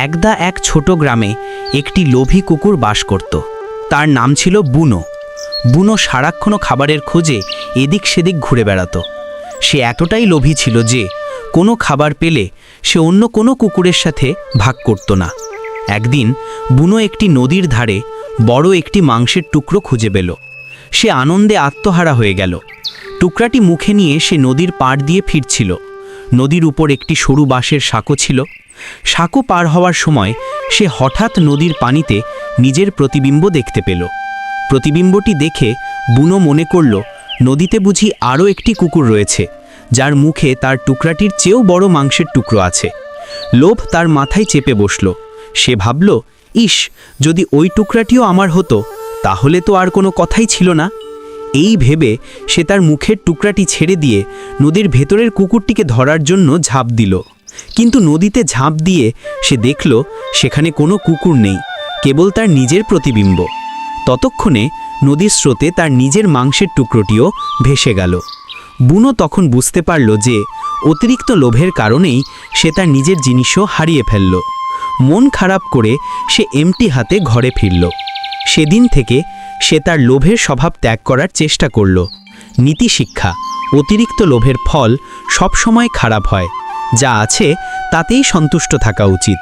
একদা এক ছোট গ্রামে একটি লোভী কুকুর বাস করত। তার নাম ছিল বুনো। বুনো সারাক্ষণ খাবারের খোঁজে এদিক সেদিক ঘুরে বেড়াত। সে এতটাই লোভী ছিল যে কোনো খাবার পেলে সে অন্য কোনো কুকুরের সাথে ভাগ করত না। একদিন বুনো একটি নদীর ধারে বড় একটি মাংসের টুকরো খুঁজে পেল। সে আনন্দে আত্মহারা হয়ে গেল। টুকরাটি মুখে নিয়ে সে নদীর পাড় দিয়ে ফিরছিল। নদীর উপর একটি সরু বাঁশের সাঁকো ছিল। সাঁকো পার হওয়ার সময় সে হঠাৎ নদীর পানিতে নিজের প্রতিবিম্ব দেখতে পেল। প্রতিবিম্বটি দেখে বুনো মনে করল নদীতে বুঝি আরও একটি কুকুর রয়েছে, যার মুখে তার টুকরাটির চেয়েও বড় মাংসের টুকরো আছে। লোভ তার মাথায় চেপে বসল। সে ভাবল, ইস, যদি ওই টুকরাটিও আমার হতো তাহলে তো আর কোনো কথাই ছিল না। এই ভেবে সে তার মুখের টুকরাটি ছেড়ে দিয়ে নদীর ভেতরের কুকুরটিকে ধরার জন্য ঝাঁপ দিল। কিন্তু নদীতে ঝাঁপ দিয়ে সে দেখল সেখানে কোনো কুকুর নেই, কেবল তার নিজের প্রতিবিম্ব। ততক্ষণে নদীর স্রোতে তার নিজের মাংসের টুকরোটিও ভেসে গেল। বুনো তখন বুঝতে পারল যে অতিরিক্ত লোভের কারণেই সে তার নিজের জিনিসও হারিয়ে ফেলল। মন খারাপ করে সে এমটি হাতে ঘরে ফিরল। সেদিন থেকে সে তার লোভের স্বভাব ত্যাগ করার চেষ্টা করল। নীতি শিক্ষা: অতিরিক্ত লোভের ফল সবসময় খারাপ হয়। যা আছে তাতেই সন্তুষ্ট থাকা উচিত।